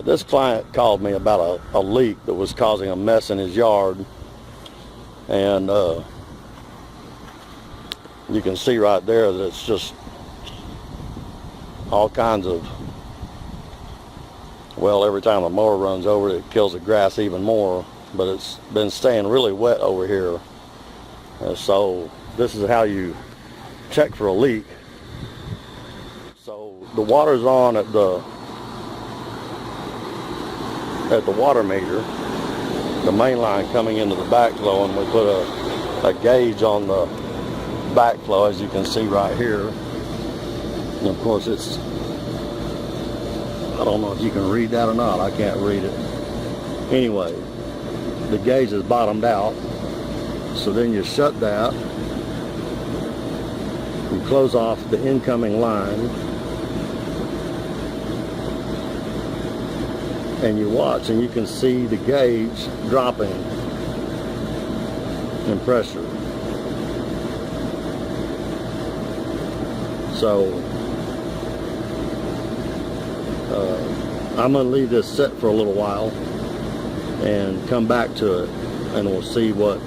This client called me about a leak that was causing a mess in his yard, and you can see right there that it's just all kinds of, well, every time the mower runs over it, it kills the grass even more, but it's been staying really wet over here. So this is how you check for a leak. So the water's on at the water meter, the main line coming into the backflow, and we put a gauge on the backflow, as you can see right here. And of course it's, I don't know if you can read that or not, I can't read it. Anyway, the gauge is bottomed out, so then you shut that, you close off the incoming line, and you watch, and you can see the gauge dropping in pressure. So I'm going to leave this set for a little while and come back to it, and we'll see what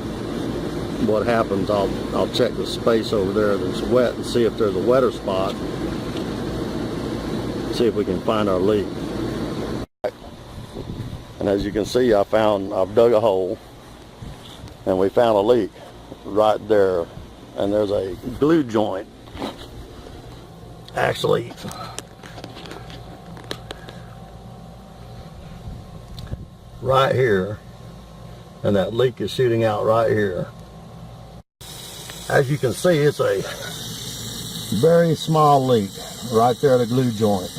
happens. I'll check the space over there that's wet and see if there's a wetter spot, see if we can find our leak. And as you can see, I've dug a hole, and we found a leak right there, and there's a glue joint actually right here, and that leak is shooting out right here. As you can see, it's a very small leak right there at the glue joint.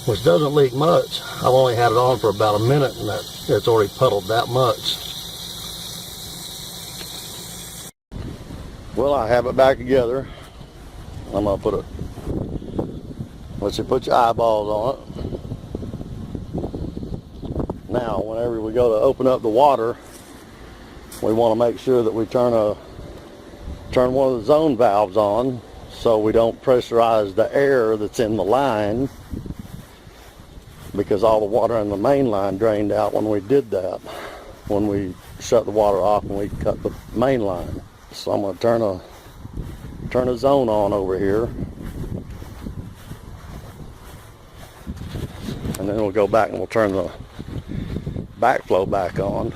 Which doesn't leak much. I've only had it on for about a minute, and it's already puddled that much. Well, I have it back together. I'm gonna put let you put your eyeballs on it. Now, whenever we go to open up the water, we want to make sure that we turn one of the zone valves on, so we don't pressurize the air that's in the line, because all the water in the main line drained out when we did that, when we shut the water off and we cut the main line. So I'm going to turn a zone on over here, and then we'll go back and we'll turn the backflow back on,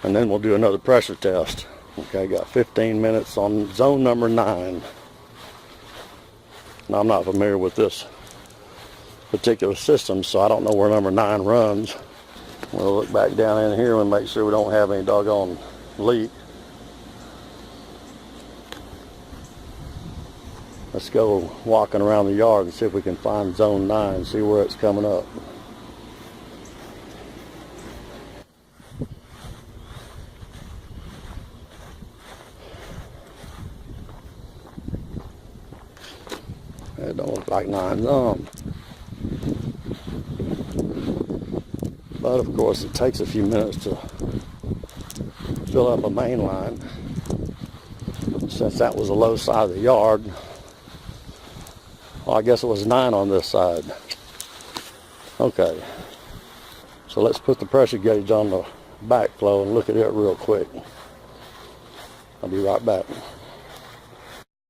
and then we'll do another pressure test. Okay, got 15 minutes on zone number 9. Now, I'm not familiar with this particular system, so I don't know where number 9 runs. We'll look back down in here and make sure we don't have any doggone leak. Let's go walking around the yard and see if we can find zone 9, see where it's coming up. It don't look like 9's on. But of course it takes a few minutes to fill up a main line. Since that was the low side of the yard, well, I guess it was 9 on this side. Okay, so let's put the pressure gauge on the backflow and look at it real quick. I'll be right back.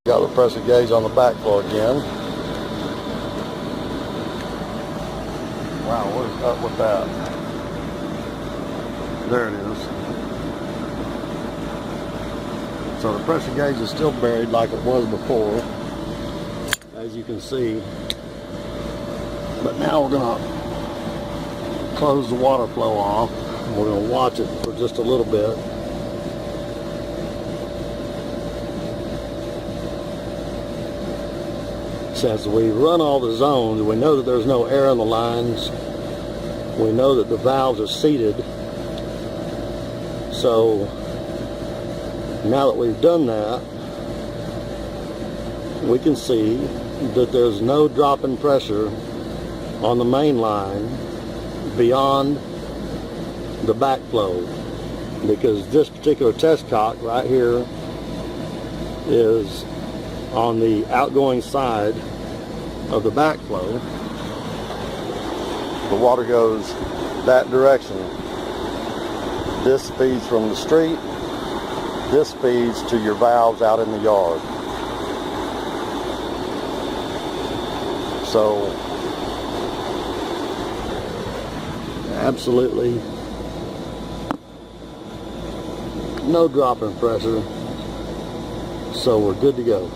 Got the pressure gauge on the backflow again. Wow, what is up with that? There it is. So the pressure gauge is still buried like it was before, as you can see. But now we're going to close the water flow off. We're going to watch it for just a little bit. Since we run all the zones, we know that there's no air in the lines. We know that the valves are seated. So now that we've done that, we can see that there's no drop in pressure on the main line beyond the backflow, because this particular test cock right here is on the outgoing side of the backflow. The water goes that direction. This feeds from the street. This feeds to your valves out in the yard. So, absolutely no drop in pressure. So we're good to go.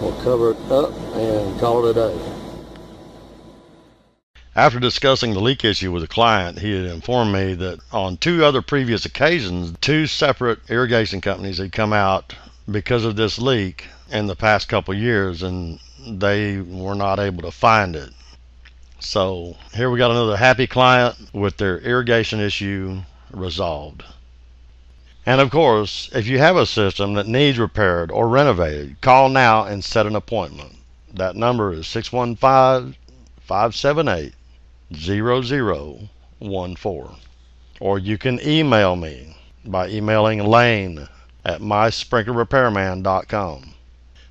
We'll cover it up and call it a day. After discussing the leak issue with the client, he had informed me that on 2 other previous occasions, 2 separate irrigation companies had come out because of this leak in the past couple years, and they were not able to find it. So here we got another happy client with their irrigation issue resolved. And of course, if you have a system that needs repaired or renovated, call now and set an appointment. That number is 615-578-0014. Or you can email me by emailing lane@mysprinklerrepairman.com.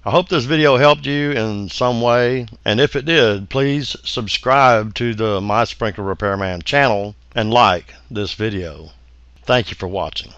I hope this video helped you in some way, and if it did, please subscribe to the My Sprinkler Repairman channel and like this video. Thank you for watching.